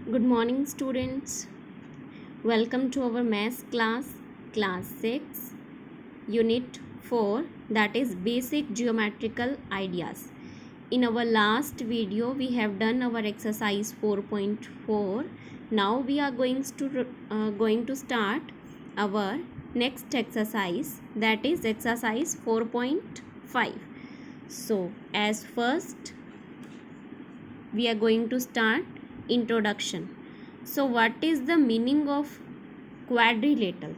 Good morning, students. Welcome to our maths class, class 6, unit 4, that is basic geometrical ideas. In our last video, we have done our exercise 4.4. Now we are going to start our next exercise, that is exercise 4.5. So, as first, we are going to start introduction. So what is the meaning of quadrilateral?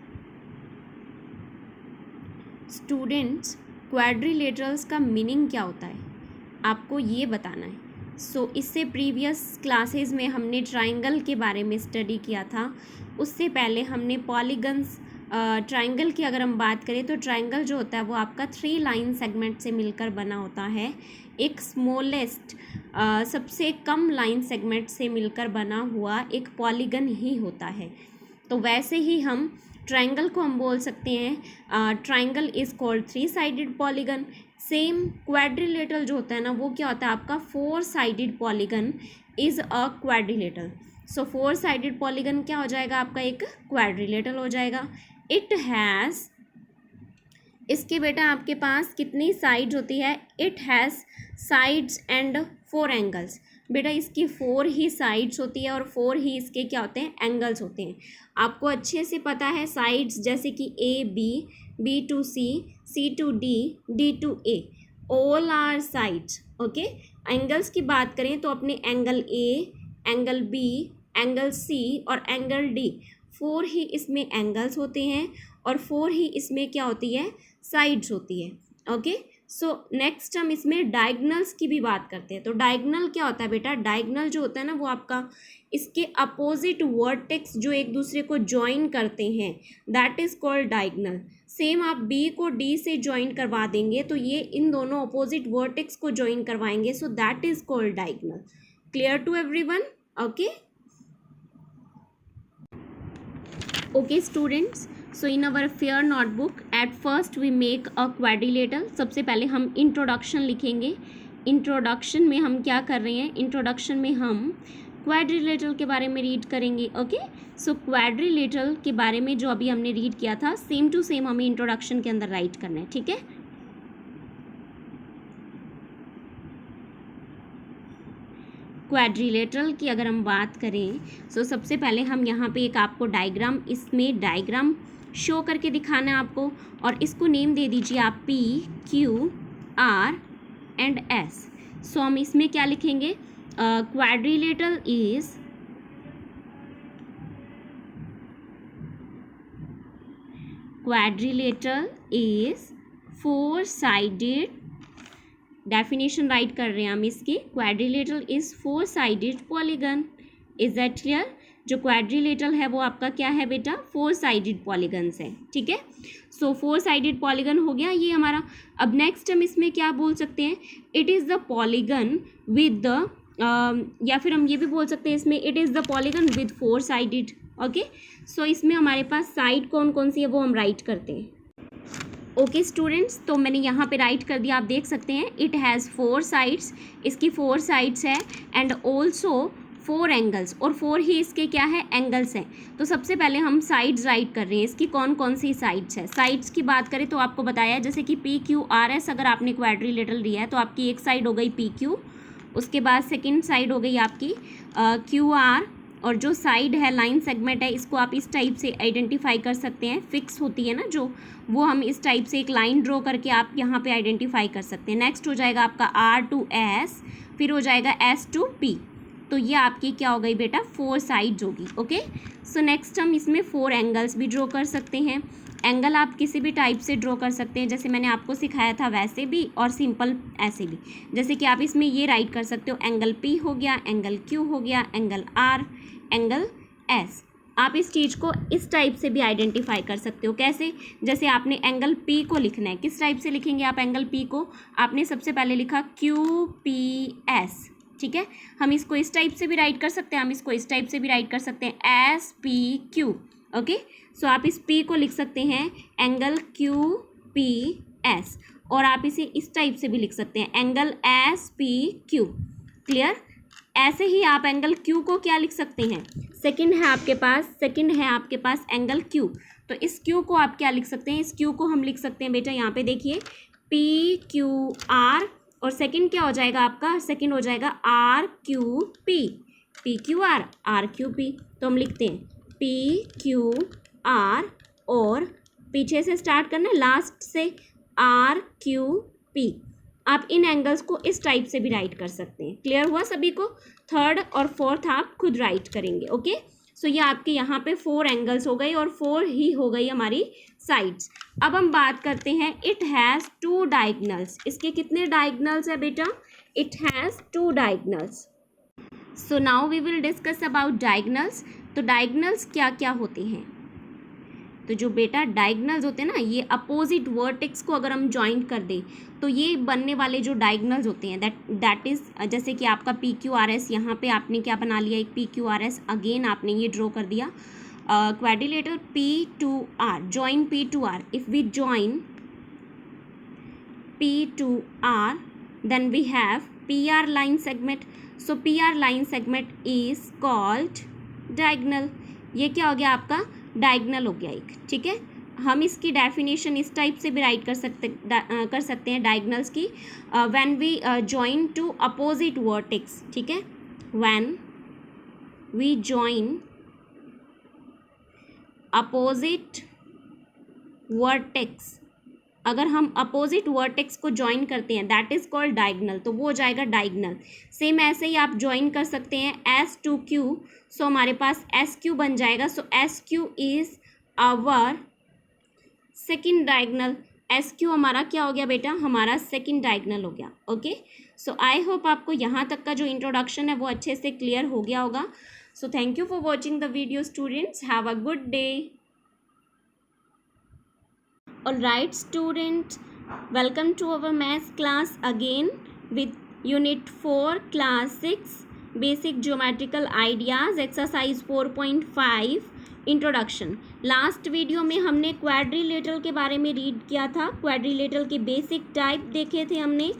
Students, quadrilaterals का meaning क्या होता है आपको ये बताना है. इससे previous classes में हमने ट्राइंगल के बारे में स्टडी किया था. उससे पहले हमने पॉलीगन्स, ट्राइंगल की अगर हम बात करें तो ट्राइंगल जो होता है वो आपका 3 लाइन सेगमेंट से मिलकर बना होता है. एक स्मॉलेस्ट, सबसे कम लाइन सेगमेंट से मिलकर बना हुआ एक पॉलीगन ही होता है. तो वैसे ही हम ट्राइंगल को हम बोल सकते हैं triangle is called 3 sided polygon. Same quadrilateral जो होता है ना, वो क्या होता है आपका 4 sided polygon is a quadrilateral. 4 sided polygon क्या हो जाएगा आपका, एक क्वाड्रिलेटरल हो जाएगा. इट हैज़, इसके बेटा आपके पास कितनी साइड्स होती है, it has sides and 4 angles. बेटा इसकी 4 ही साइड्स होती है और 4 ही इसके क्या होते हैं, एंगल्स होते हैं. आपको अच्छे से पता है साइड्स जैसे कि A B, B to C, C to D, D to A, all are sides. Okay, angles की बात करें तो अपने angle A, angle B, angle C और एंगल डी, 4 ही इसमें एंगल्स होते हैं और 4 ही इसमें क्या होती है, साइड्स होती है. ओके, सो नेक्स्ट हम इसमें डायगनल्स की भी बात करते हैं. तो डायगनल क्या होता है बेटा, डायगनल जो होता है ना वो आपका इसके अपोजिट वर्टेक्स जो एक दूसरे को ज्वाइन करते हैं, that is called diagonal. Same आप बी को डी से ज्वाइन करवा देंगे तो ये इन दोनों अपोजिट वर्टेक्स को ज्वाइन करवाएंगे, so that is called diagonal. Clear to everyone? Okay, okay students, so in our fair notebook at first we make a quadrilateral. सबसे पहले हम इंट्रोडक्शन लिखेंगे. इंट्रोडक्शन में हम क्या कर रहे हैं, इंट्रोडक्शन में हम क्वाड्रिलेटरल के बारे में रीड करेंगे. ओके, सो क्वाड्रिलेटरल के बारे में जो अभी हमने रीड किया था सेम टू सेम हमें इंट्रोडक्शन के अंदर राइट करना है. ठीक है, क्वाड्रिलेटरल की अगर हम बात करें तो सबसे पहले हम यहाँ पे एक आपको डायग्राम, इसमें डायग्राम शो करके दिखाना है आपको और इसको नेम दे दीजिए आप P, Q, R and S. सो हम इसमें क्या लिखेंगे, quadrilateral is four sided, definition right कर रहे हैं हम इसकी, quadrilateral is 4 sided polygon. Is that clear? जो क्वाड्रिलेटरल है वो आपका क्या है बेटा, 4 साइडेड पॉलीगन्स है. ठीक है, सो 4 साइडेड पॉलीगन हो गया ये हमारा. अब नेक्स्ट हम इसमें क्या बोल सकते हैं, it is the polygon with the, या फिर हम ये भी बोल सकते हैं इसमें it is the polygon with 4 sided. Okay, so इसमें हमारे पास साइड कौन कौन सी है वो हम राइट करते हैं. ओके स्टूडेंट्स, तो मैंने यहाँ पे राइट कर दिया, आप देख सकते हैं इट हैज़ 4 साइड्स, इसकी 4 साइड्स है एंड ऑल्सो 4 एंगल्स, और 4 ही इसके क्या है, एंगल्स हैं. तो सबसे पहले हम साइड्स राइट कर रहे हैं, इसकी कौन कौन सी साइड्स है. साइड्स की बात करें तो आपको बताया जैसे कि पी क्यू आर एस, अगर आपने क्वाड्रिलेटरल लिया है तो आपकी एक साइड हो गई पी क्यू, उसके बाद सेकेंड साइड हो गई आपकी क्यू आर, और जो साइड है लाइन सेगमेंट है इसको आप इस टाइप से आइडेंटिफाई कर सकते हैं, फिक्स होती है ना जो, वो हम इस टाइप से एक लाइन ड्रॉ करके आप यहाँ पे आइडेंटिफाई कर सकते हैं. नेक्स्ट हो जाएगा आपका आर टू एस, फिर हो जाएगा एस टू पी. तो ये आपकी क्या हो गई बेटा, 4 साइड्स होगी. ओके, सो नेक्स्ट हम इसमें 4 एंगल्स भी ड्रॉ कर सकते हैं. एंगल आप किसी भी टाइप से ड्रॉ कर सकते हैं, जैसे मैंने आपको सिखाया था वैसे भी और सिंपल ऐसे भी. जैसे कि आप इसमें ये राइट कर सकते हो, एंगल पी हो गया, एंगल क्यू हो गया, एंगल आर, एंगल एस. आप इस चीज़ को इस टाइप से भी आइडेंटिफाई कर सकते हो. कैसे, जैसे आपने एंगल पी को लिखना है, किस टाइप से लिखेंगे आप एंगल पी को, आपने सबसे पहले लिखा क्यू पी एस. ठीक है, हम इसको इस टाइप से भी राइट कर सकते हैं, हम इसको इस टाइप से भी राइट कर सकते हैं, एस पी क्यू. ओके, सो आप इस पी को लिख सकते हैं एंगल क्यू पी एस, और आप इसे इस टाइप से भी लिख सकते हैं, angle S P Q. Clear? ऐसे ही आप एंगल क्यू को क्या लिख सकते हैं, सेकंड है आपके पास एंगल क्यू, तो इस क्यू को आप क्या लिख सकते हैं, इस क्यू को हम लिख सकते हैं बेटा यहाँ पे देखिए पी क्यू आर, और सेकंड क्या हो जाएगा आपका, सेकंड हो जाएगा R Q P, P Q R Q P. तो हम लिखते हैं पी क्यू आर और पीछे से स्टार्ट करना है लास्ट से आर क्यू पी। आप इन एंगल्स को इस टाइप से भी राइट कर सकते हैं। क्लियर हुआ सभी को? थर्ड और फोर्थ आप खुद राइट करेंगे। ओके, सो ये आपके यहाँ पे 4 एंगल्स हो गई और 4 ही हो गई हमारी साइड्स। अब हम बात करते हैं इट हैज़ 2 डायगनल्स। इसके कितने डायगनल्स है बेटा? It has 2 diagonals. So now we will discuss about diagonals. तो डायगनल्स क्या क्या होते हैं? तो जो बेटा डायगनल्स होते हैं ना, ये अपोजिट वर्टेक्स को अगर हम ज्वाइन कर दें तो ये बनने वाले जो डायगनल्स होते हैं दैट इज़, जैसे कि आपका पी क्यू आर एस, यहाँ पे आपने क्या बना लिया, एक P Q R S again आपने ये ड्रॉ कर दिया, quadrilateral P to R, join P to R. If we join P to R then we have P R line segment. So P R line segment is called diagonal. ये क्या हो गया आपका? Diagonal हो गया एक। ठीक है, हम इसकी डेफिनेशन इस टाइप से भी राइट कर सकते हैं डायगनल्स की, when we join to opposite vertex. ठीक है, when we join opposite vertex, अगर हम अपोजिट वर्टेक्स को ज्वाइन करते हैं दैट इज कॉल्ड डायगनल, तो वो हो जाएगा डायगनल। सेम ऐसे ही आप ज्वाइन कर सकते हैं एस टू क्यू, सो हमारे पास एस क्यू बन जाएगा। So S Q is our second diagonal. S Q हमारा क्या हो गया बेटा? हमारा सेकेंड डायगनल हो गया। ओके, सो आई होप आपको यहाँ तक का जो इंट्रोडक्शन है वो अच्छे से क्लियर हो गया होगा। So thank you for watching the video students, have a good day. Alright students, welcome to our maths class again with unit 4 class 6 basic geometrical ideas exercise 4.5 introduction। Last video में हमने quadrilateral के बारे में read किया था, quadrilateral के basic type देखे थे हमने,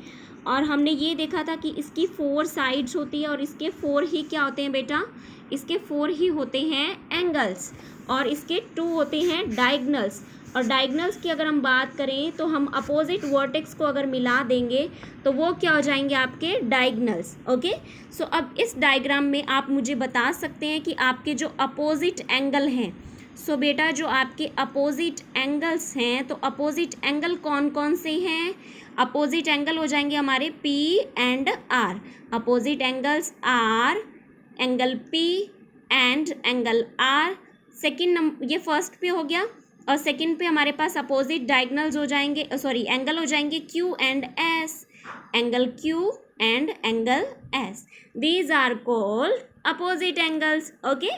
और हमने ये देखा था कि इसकी 4 साइड्स होती है और इसके 4 ही क्या होते हैं बेटा? इसके 4 ही होते हैं एंगल्स, और इसके 2 होते हैं डायगनल्स। और डायगनल्स की अगर हम बात करें तो हम अपोजिट वर्टेक्स को अगर मिला देंगे तो वो क्या हो जाएंगे? आपके डायगनल्स। ओके, सो अब इस डायग्राम में आप मुझे बता सकते हैं कि आपके जो अपोजिट एंगल हैं, सो बेटा जो आपके अपोजिट एंगल्स हैं, तो अपोजिट एंगल कौन कौन से हैं? अपोजिट एंगल हो जाएंगे हमारे P and R। Opposite angles R angle P and angle R। Second number, ये फर्स्ट पे हो गया, और सेकंड पे हमारे पास अपोजिट डायगनल्स हो जाएंगे, सॉरी एंगल हो जाएंगे Q and S, angle Q and angle S। These are called opposite angles. Okay,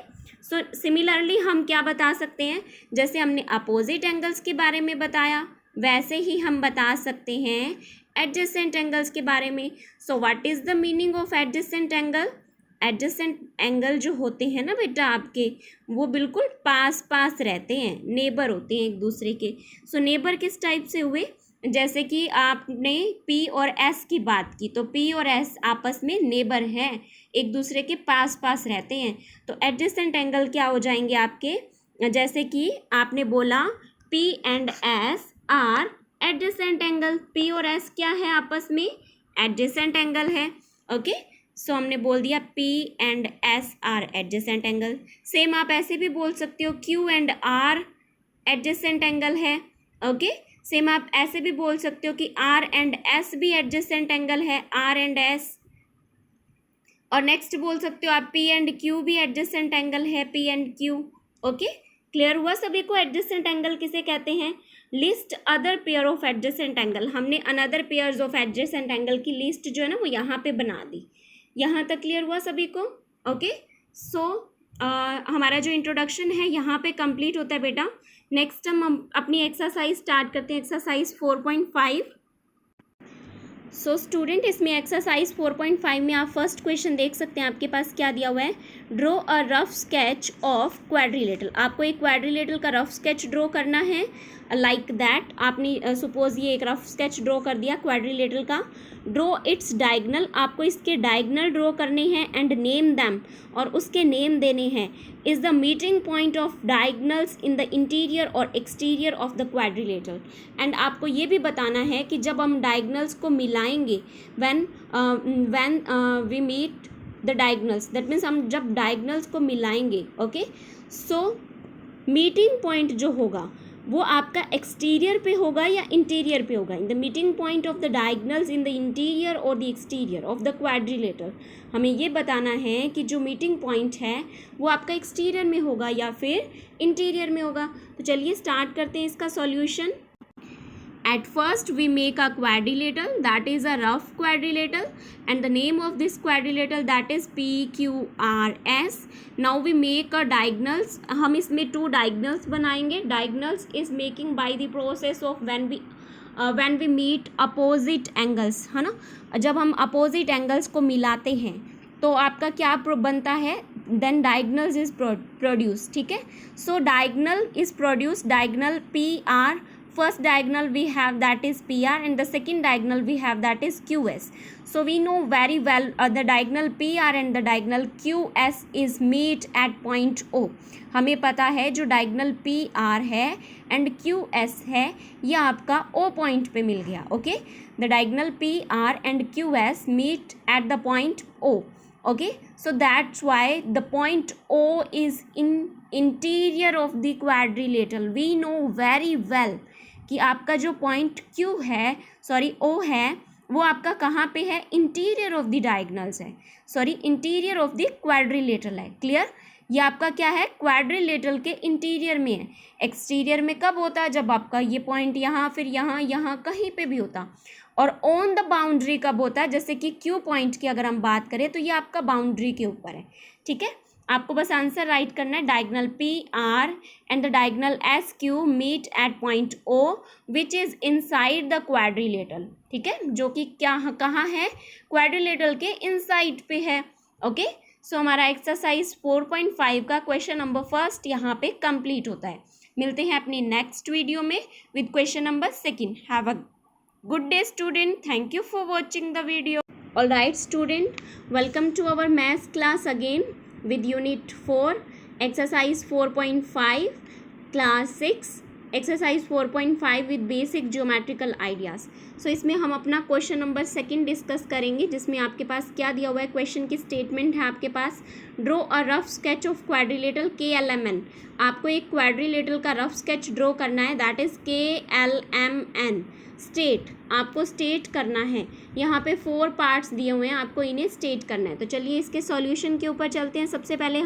so similarly हम क्या बता सकते हैं? जैसे हमने अपोजिट एंगल्स के बारे में बताया वैसे ही हम बता सकते हैं एडजेसेंट एंगल्स के बारे में। So what is the meaning of adjacent angle? Adjacent angle जो होते हैं ना बेटा आपके, वो बिल्कुल पास पास रहते हैं, नेबर होते हैं एक दूसरे के। सो नेबर किस टाइप से हुए? जैसे कि आपने P और S की बात की, तो P और S आपस में नेबर हैं, एक दूसरे के पास पास रहते हैं। तो एडजेसेंट एंगल क्या हो जाएंगे आपके? जैसे कि आपने बोला P and S are adjacent angle. P और S क्या है आपस में? एडजेसेंट एंगल है। ओके, सो हमने बोल दिया P and S are adjacent angle. Same आप ऐसे भी बोल सकते हो Q and R adjacent angle है। ओके, सेम आप ऐसे भी बोल सकते हो कि R एंड S भी एडजेसेंट एंगल है, R एंड S। और नेक्स्ट बोल सकते हो आप P एंड Q भी एडजेसेंट एंगल है, P and Q। Okay, clear हुआ सभी को? एडजेसेंट एंगल किसे कहते हैं? List other pair of adjacent angle. हमने another pairs of adjacent angle की लिस्ट जो है ना वो यहाँ पे बना दी। यहाँ तक क्लियर हुआ सभी को? ओके, सो हमारा जो इंट्रोडक्शन है यहाँ पे कंप्लीट होता है बेटा। नेक्स्ट हम अपनी एक्सरसाइज स्टार्ट करते हैं, एक्सरसाइज 4.5। सो स्टूडेंट, इसमें एक्सरसाइज 4.5 में आप फर्स्ट क्वेश्चन देख सकते हैं, आपके पास क्या दिया हुआ है? Draw a rough sketch of quadrilateral. आपको एक क्वाड्रिलेटरल का रफ स्केच ड्रॉ करना है। लाइक दैट आपने सपोज ये एक रफ स्केच ड्रॉ कर दिया क्वाड्रिलेटरल का। ड्रॉ इट्स डायगनल, आपको इसके डायगनल ड्रॉ करने हैं, एंड नेम दैम, और उसके नेम देने हैं, is the meeting point of diagonals in the interior or exterior of the quadrilateral. And आपको ये भी बताना है कि जब हम डायगनल्स को मिलाएंगे, when we meet the diagonals, that means हम जब डायगनल्स को मिलाएंगे, ओके, सो मीटिंग पॉइंट जो होगा वो आपका एक्सटीरियर पे होगा या इंटीरियर पे होगा। In the meeting point of the diagonals in the interior or the exterior of the quadrilateral, हमें ये बताना है कि जो मीटिंग पॉइंट है वो आपका एक्सटीरियर में होगा या फिर इंटीरियर में होगा। तो चलिए स्टार्ट करते हैं इसका solution. At first we make a quadrilateral, that is a rough quadrilateral, and the name of this quadrilateral that is PQRS. Now we make a diagonals, हम इसमें 2 diagonals बनाएंगे। Diagonals is making by the process of when we meet opposite angles, है ना, जब हम opposite angles को मिलाते हैं तो आपका क्या बनता है, then diagonals is produced, ठीक है। So diagonal is produced, diagonal PR, first diagonal we have that is PR, and the second diagonal we have that is QS. So we know very well the diagonal PR and the diagonal QS is meet at point O. हमें पता है जो diagonal PR है and QS है ये आपका O point पे मिल गया, okay. The diagonal PR and QS meet at the point O, okay, so that's why the point O is in interior of the quadrilateral. We know very well कि आपका जो point Q है, sorry O है, वो आपका कहाँ पे है, इंटीरियर ऑफ द डायगनल्स है, sorry interior of the quadrilateral है। क्लियर, ये आपका क्या है, क्वाड्रिलेटरल के इंटीरियर में है। एक्सटीरियर में कब होता है, जब आपका ये पॉइंट यहाँ, फिर यहाँ, यहाँ कहीं पे भी होता। और ऑन द बाउंड्री कब होता है, जैसे कि Q पॉइंट की अगर हम बात करें तो ये आपका बाउंड्री के ऊपर है, ठीक है। आपको बस आंसर राइट करना है, diagonal PR and the diagonal SQ meet at point O which is inside the quadrilateral, ठीक है, जो कि क्या कहाँ है, क्वाड्रिलेटरल के इनसाइड पे है, ओके। सो हमारा एक्सरसाइज 4.5 का क्वेश्चन नंबर फर्स्ट यहाँ पे कंप्लीट होता है। मिलते हैं अपनी नेक्स्ट वीडियो में with question number second. Have a good day student, thank you for watching the video. All right student, welcome to our maths class again with unit 4 exercise 4.5 class 6 exercise 4.5 with basic geometrical ideas. So इसमें हम अपना question number second discuss करेंगे, जिसमें आपके पास क्या दिया हुआ है, क्वेश्चन की स्टेटमेंट है आपके पास, draw a rough sketch of quadrilateral KLMN। आपको एक क्वाड्रिलेटरल का रफ स्केच ड्रॉ करना है, दैट इज KLMN। स्टेट, आपको स्टेट करना है, यहाँ पे 4 पार्ट्स दिए हुए हैं, आपको इन्हें स्टेट करना है। तो चलिए इसके सॉल्यूशन के ऊपर चलते हैं। सबसे पहले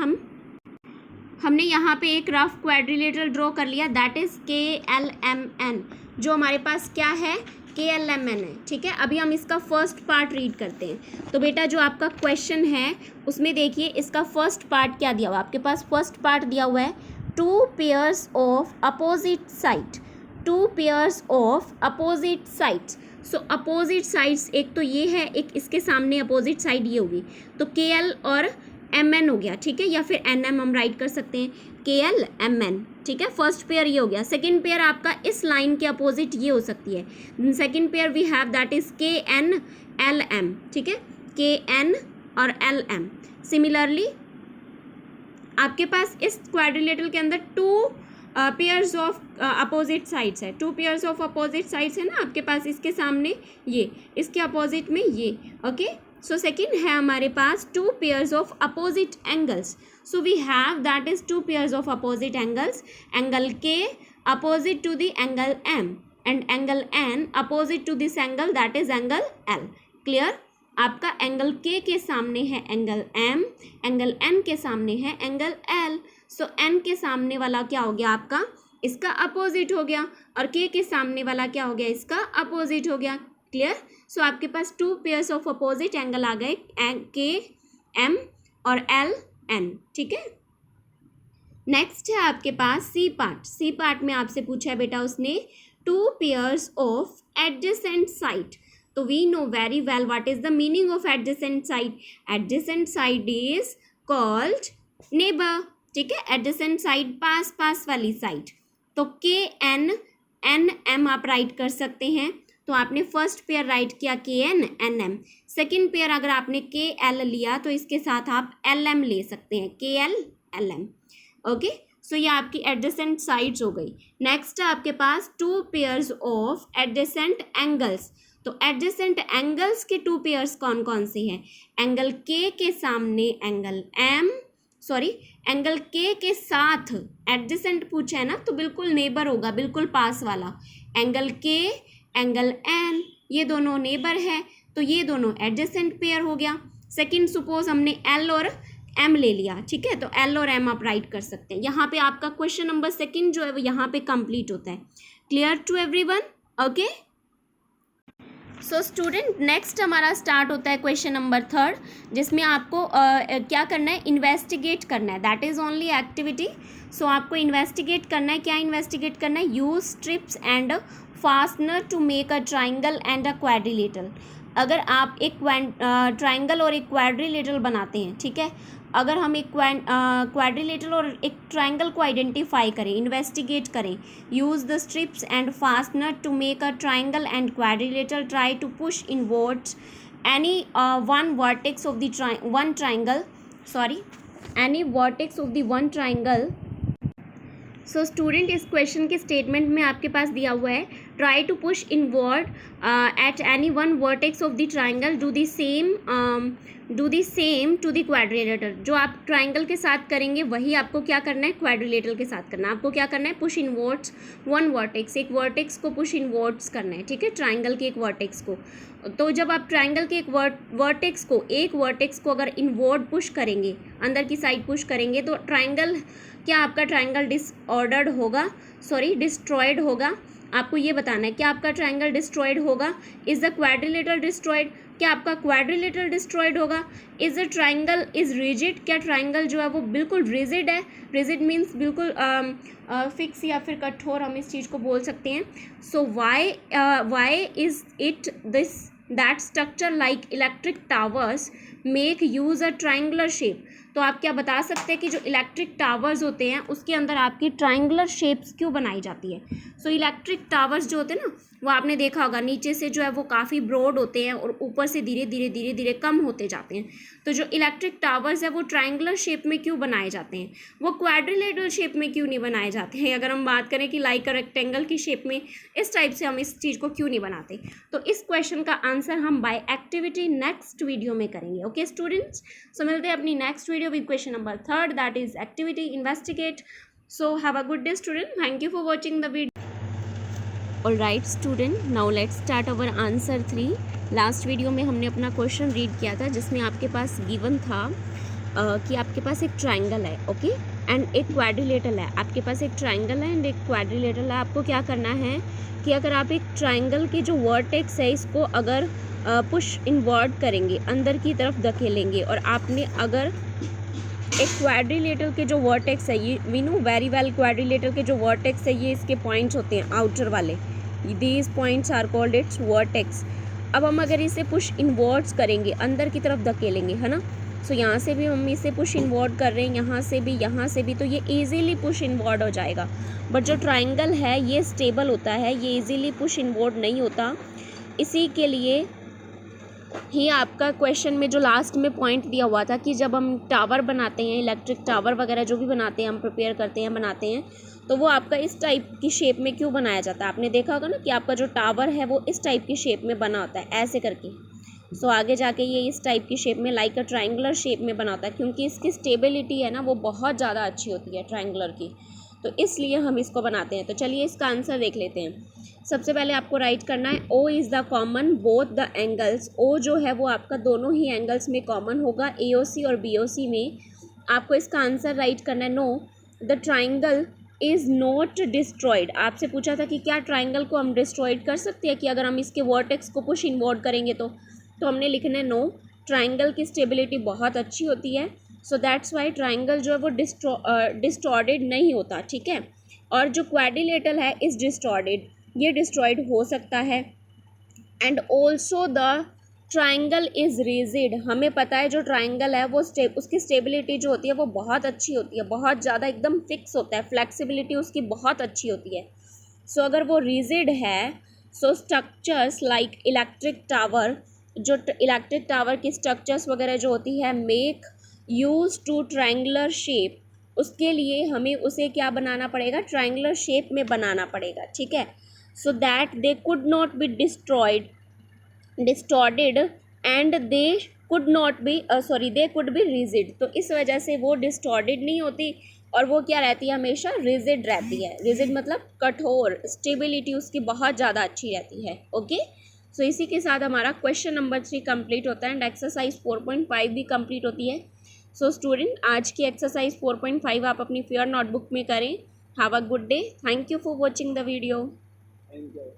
हमने यहाँ पे एक रफ क्वाड्रिलेटरल ड्रॉ कर लिया, दैट इज़ KLMN, जो हमारे पास क्या है, KLMN है, ठीक है। अभी हम इसका फर्स्ट पार्ट रीड करते हैं। तो बेटा जो आपका क्वेश्चन है उसमें देखिए इसका फर्स्ट पार्ट क्या दिया हुआ है, आपके पास फर्स्ट पार्ट दिया हुआ है 2 pairs of opposite side, 2 pairs of opposite sides. So opposite sides एक तो ये है, एक इसके सामने अपोजिट साइड ये होगी, तो KL और MN हो गया, ठीक है, या फिर NM हम राइट कर सकते हैं, KLMN, ठीक है। फर्स्ट पेयर ये हो गया। सेकंड पेयर आपका इस लाइन के अपोजिट ये हो सकती है, second pair we have that is KNLM, ठीक है, KN और LM। सिमिलरली आपके पास इस क्वाड्रिलेटरल के अंदर 2 पेयर्स ऑफ अपोजिट साइड्स है, 2 पेयर्स ऑफ अपोजिट साइड्स है ना आपके पास, इसके सामने ये, इसके अपोजिट में ये, ओके। सो सेकेंड है हमारे पास 2 pairs of opposite angles. So we have that is 2 pairs of opposite angles, angle K opposite to the angle M and angle N opposite to this angle that is angle L। Clear, आपका एंगल K के सामने है angle M, angle N के सामने है angle L। सो N के सामने वाला क्या हो गया आपका, इसका अपोजिट हो गया, और K के सामने वाला क्या हो गया, इसका अपोजिट हो गया। क्लियर, सो आपके पास 2 पेयर्स ऑफ अपोजिट एंगल आ गए, K M और L N, ठीक है। नेक्स्ट है आपके पास C पार्ट। C पार्ट में आपसे पूछा है बेटा उसने 2 पेयर्स ऑफ एडजेसेंट साइड। तो we know very well what is the meaning of adjacent side. Adjacent side is called neighbour, ठीक है, एडजेसेंट साइड पास वाली साइड। तो KNNM आप राइट कर सकते हैं। तो आपने फर्स्ट पेयर राइट किया KN NM, सेकेंड पेयर अगर आपने KL लिया तो इसके साथ आप LM ले सकते हैं, KL LM। ओके, सो ये आपकी एडजेसेंट साइड्स हो गई। नेक्स्ट है आपके पास two pairs of adjacent angles. तो एडजेसेंट एंगल्स के टू पेयर्स कौन कौन से हैं? एंगल K के सामने एंगल एंगल K के साथ एडजेसेंट पूछा है ना, तो बिल्कुल नेबर होगा, बिल्कुल पास वाला। एंगल K एंगल N ये दोनों नेबर है, तो ये दोनों एडजेसेंट पेयर हो गया। सेकंड, सपोज हमने L और M ले लिया, ठीक है, तो L और M आप राइट कर सकते हैं। यहाँ पे आपका क्वेश्चन नंबर सेकंड जो है वो यहाँ पे कंप्लीट होता है। Clear to everyone? Okay, so student next हमारा स्टार्ट होता है क्वेश्चन नंबर थर्ड, जिसमें आपको क्या करना है? इन्वेस्टिगेट करना है, that is only activity. So आपको इन्वेस्टिगेट करना है। क्या इन्वेस्टिगेट करना है? Use strips and fastener to make a triangle and a quadrilateral. अगर आप एक ट्राइंगल और एक क्वाड्रिलेटरल बनाते हैं, ठीक है, अगर हम एक क्वाड्रिलेटरल और एक ट्राइंगल को आइडेंटिफाई करें, इन्वेस्टिगेट करें, use the strips and fastener to make a triangle and quadrilateral, try to push inwards any one vertex of the one triangle, any vertex of the one triangle. So student इस question के statement में आपके पास दिया हुआ है, try to push inward at any one vertex of the triangle, do the same to the quadrilateral. जो आप ट्राइंगल के साथ करेंगे वही आपको क्या करना है? क्वाड्रिलेटरल के साथ करना है। आपको क्या करना है? पुश इनवर्ड्स वन वर्टेक्स, एक वर्टेक्स को पुश इनवर्ड्स करना है, ठीक है, ट्राइंगल के एक वर्टेक्स को। तो जब आप ट्राइंगल के एक वर्टेक्स को अगर इनवर्ड पुश करेंगे, अंदर की साइड पुश करेंगे, तो ट्राइंगल क्या आपका ट्राइंगल डिस्ट्रॉयड होगा? आपको ये बताना है, क्या आपका ट्राइंगल डिस्ट्रॉयड होगा? Is the quadrilateral destroyed? क्या आपका क्वाड्रिलेटरल डिस्ट्रॉयड होगा? Is the triangle is rigid? क्या ट्राइंगल जो है वो बिल्कुल रिजिड है? रिजिड मीन्स बिल्कुल फिक्स या फिर कठोर, हम इस चीज़ को बोल सकते हैं। So why is it this that structure like electric towers make use a triangular shape? तो आप क्या बता सकते हैं कि जो इलेक्ट्रिक टावर्स होते हैं उसके अंदर आपकी ट्राइंगुलर शेप्स क्यों बनाई जाती है? सो इलेक्ट्रिक टावर्स जो होते हैं ना, वो आपने देखा होगा नीचे से जो है वो काफ़ी ब्रॉड होते हैं और ऊपर से धीरे धीरे कम होते जाते हैं। तो जो इलेक्ट्रिक टावर्स है वो ट्राइंगुलर शेप में क्यों बनाए जाते हैं? वो क्वाड्रिलेटरल शेप में क्यों नहीं बनाए जाते हैं? अगर हम बात करें कि लाइक अ रेक्टेंगल की शेप में, इस टाइप से हम इस चीज़ को क्यों नहीं बनाते? तो इस क्वेश्चन का आंसर हम बाय एक्टिविटी नेक्स्ट वीडियो में करेंगे। ओके स्टूडेंट्स, सो मिलते हैं अपनी next video with question number third, that is activity investigate. So have a good day student, thank you for watching the video. Alright student, now let's start our answer 3। Last video में हमने अपना question read किया था जिसमें आपके पास given था कि आपके पास एक ट्राइंगल है, ओके, एंड एक क्वाड्रिलेटरल है। आपके पास एक ट्राइंगल है एंड एक क्वाड्रिलेटरल है। आपको क्या करना है कि अगर आप एक ट्राइंगल के जो वर्टेक्स है इसको अगर पुश इनवर्ड करेंगे, अंदर की तरफ धकेलेंगे, और आपने अगर एक क्वाड्रिलेटरल के जो वर्टेक्स है, ये we know very well, quadrilateral के जो वर्टेक्स है ये इसके पॉइंट्स होते हैं आउटर वाले, these points are called its vertex. अब हम अगर इसे पुश इनवर्ड्स करेंगे, अंदर की तरफ धकेलेंगे, है ना, सो यहाँ से भी हम इसे पुश इनवर्ड कर रहे हैं, यहाँ से भी, तो ये इजीली पुश इनवर्ड हो जाएगा। बट जो ट्राइंगल है ये स्टेबल होता है, ये इजीली पुश इनवर्ड नहीं होता। इसी के लिए ही आपका क्वेश्चन में जो लास्ट में पॉइंट दिया हुआ था कि जब हम टावर बनाते हैं, इलेक्ट्रिक टावर वगैरह जो भी बनाते हैं, हम प्रिपेयर करते हैं, बनाते हैं, तो वो आपका इस टाइप की शेप में क्यों बनाया जाता है? आपने देखा होगा ना कि आपका जो टावर है वो इस टाइप की शेप में बना होता है, ऐसे करके। सो आगे जाके ये इस टाइप की शेप में, लाइक अ ट्राइंगुलर शेप में बना होता है, क्योंकि इसकी स्टेबिलिटी है ना वो बहुत ज़्यादा अच्छी होती है ट्राइंगुलर की, तो इसलिए हम इसको बनाते हैं। तो चलिए इसका आंसर देख लेते हैं। सबसे पहले आपको राइट करना है O is the common both the angles. O जो है वो आपका दोनों ही एंगल्स में कॉमन होगा, AOC और BOC में। आपको इसका आंसर राइट करना है know the triangle is not destroyed. आपसे पूछा था कि क्या ट्राइंगल को हम डिस्ट्रॉयड कर सकते हैं कि अगर हम इसके वर्टेक्स को पुश इनवर्ड करेंगे तो हमने लिखना है नो, ट्राइंगल की स्टेबिलिटी बहुत अच्छी होती है, सो दैट्स वाई ट्राइंगल जो है वो डिस्टॉर्डेड नहीं होता, ठीक है। और जो क्वाड्रिलेटरल है इज़ डिस्टॉर्डेड, ये डिस्ट्रॉयड हो सकता है। And also the triangle is rigid, हमें पता है जो ट्राइंगल है वो उसकी स्टेबिलिटी जो होती है वो बहुत अच्छी होती है, बहुत ज़्यादा एकदम फिक्स होता है, फ्लेक्सिबिलिटी उसकी बहुत अच्छी होती है। सो अगर वो रिजिड है, so structures like electric tower, जो इलेक्ट्रिक टावर की स्ट्रक्चर्स वगैरह जो होती है, make use to triangular shape, उसके लिए हमें उसे क्या बनाना पड़ेगा, ट्रायंगुलर शेप में बनाना पड़ेगा, ठीक है। So that they could not be distorted and they could not be they could be rigid, तो इस वजह से वो डिस्टॉर्टेड नहीं होती और वो क्या रहती है, हमेशा रिजिड रहती है। रिजिड मतलब कठोर, स्टेबिलिटी उसकी बहुत ज़्यादा अच्छी रहती है। ओके, सो इसी के साथ हमारा क्वेश्चन नंबर 3 कंप्लीट होता है एंड एक्सरसाइज 4.5 भी कंप्लीट होती है। सो स्टूडेंट, आज की एक्सरसाइज 4.5 आप अपनी फेयर नोटबुक में करें। Have a good day, thank you for watching the video.